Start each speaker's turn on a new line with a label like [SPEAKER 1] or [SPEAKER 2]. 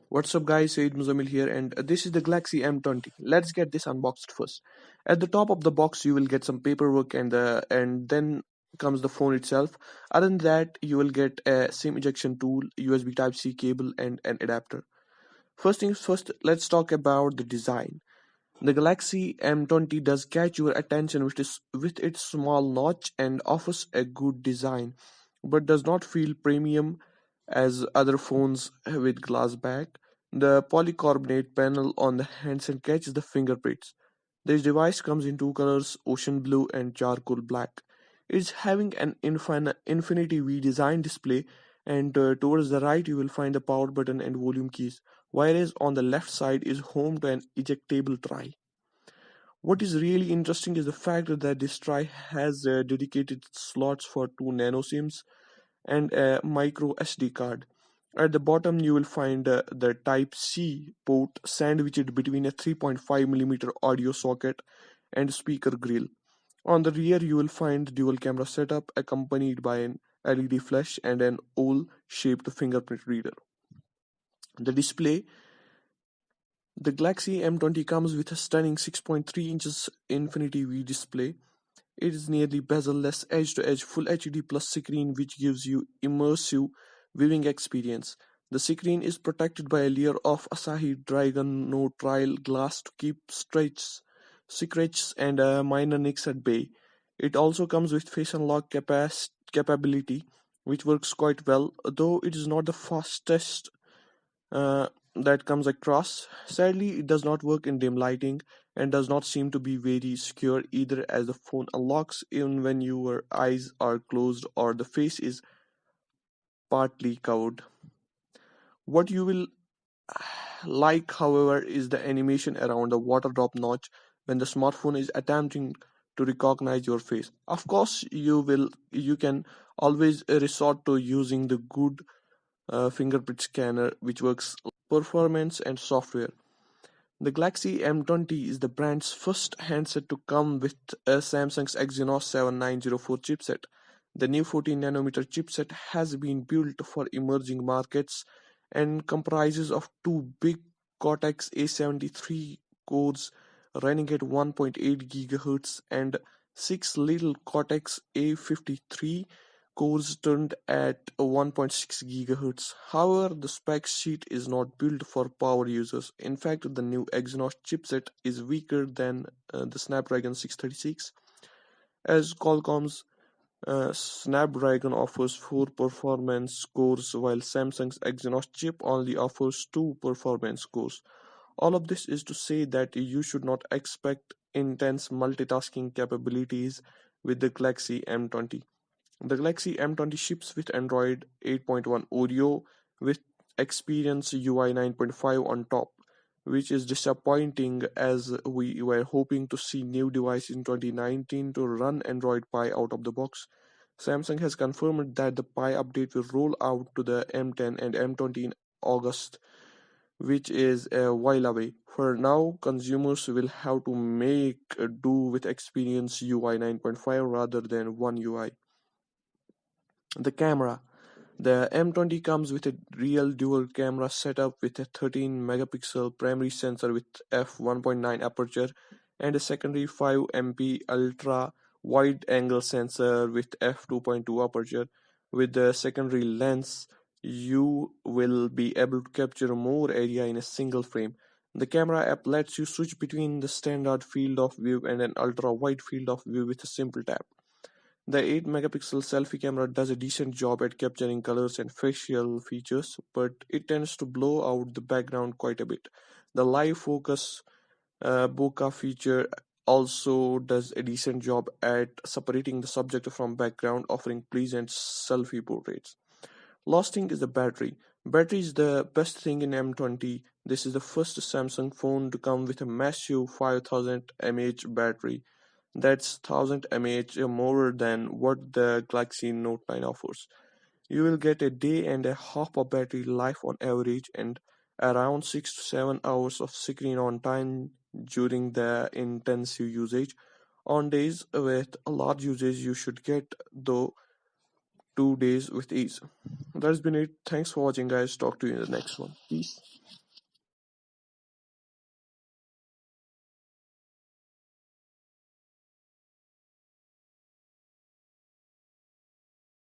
[SPEAKER 1] What's up guys, Said Muzamil here and this is the Galaxy M20. Let's get this unboxed first. At the top of the box you will get some paperwork and then comes the phone itself. Other than that you will get a SIM ejection tool, USB Type-C cable and an adapter. First things first, let's talk about the design. The Galaxy M20 does catch your attention with its small notch and offers a good design, but does not feel premium as other phones with glass back. The polycarbonate panel on the handset catches the fingerprints. This device comes in two colors, ocean blue and charcoal black. It's having an Infinity V design display, and towards the right you will find the power button and volume keys, whereas on the left side is home to an ejectable tray. What is really interesting is the fact that this tray has dedicated slots for two nano SIMs and a micro SD card. At the bottom, you will find the Type C port sandwiched between a 3.5 mm audio socket and speaker grill. On the rear, you will find dual camera setup accompanied by an LED flash and an oval shaped fingerprint reader. The display, the Galaxy M20 comes with a stunning 6.3 inches Infinity V display. It is nearly bezel-less edge-to-edge Full HD plus screen which gives you immersive viewing experience. The screen is protected by a layer of Asahi Dragon No Trial glass to keep scratches and minor nicks at bay. It also comes with face unlock capability, which works quite well, though it is not the fastest uh, that comes across. Sadly, it does not work in dim lighting and does not seem to be very secure either, as the phone unlocks even when your eyes are closed or the face is partly covered. What you will like, however, is the animation around the water drop notch when the smartphone is attempting to recognize your face. Of course, you can always resort to using the good fingerprint scanner which works performance and software. The Galaxy M20 is the brand's first handset to come with a Samsung's Exynos 7904 chipset. The new 14 nanometer chipset has been built for emerging markets and comprises of two big Cortex A73 cores running at 1.8 GHz and six little Cortex A53 cores turned at 1.6 GHz. However, the spec sheet is not built for power users. In fact, the new Exynos chipset is weaker than the Snapdragon 636, as Qualcomm's Snapdragon offers 4 performance cores while Samsung's Exynos chip only offers 2 performance cores. All of this is to say that you should not expect intense multitasking capabilities with the Galaxy M20. The Galaxy M20 ships with Android 8.1 Oreo with Experience UI 9.5 on top, which is disappointing as we were hoping to see new device in 2019 to run Android Pie out of the box. Samsung has confirmed that the Pie update will roll out to the M10 and M20 in August, which is a while away. For now, consumers will have to make do with Experience UI 9.5 rather than One UI. The camera. The M20 comes with a real dual camera setup with a 13 megapixel primary sensor with f1.9 aperture and a secondary 5 MP ultra wide angle sensor with f2.2 aperture. With the secondary lens, you will be able to capture more area in a single frame. The camera app lets you switch between the standard field of view and an ultra wide field of view with a simple tap. The 8 megapixel selfie camera does a decent job at capturing colors and facial features, but it tends to blow out the background quite a bit. The live focus bokeh feature also does a decent job at separating the subject from background, offering pleasant selfie portraits. Last thing is the battery. Battery is the best thing in M20. This is the first Samsung phone to come with a massive 5000 mAh battery. That's 1000 mAh more than what the Galaxy Note 9 offers. You will get a day and a half of battery life on average and around 6 to 7 hours of screen on time during the intensive usage. On days with a large usage, you should get though 2 days with ease. That's been it. Thanks for watching, guys. Talk to you in the next one. Peace.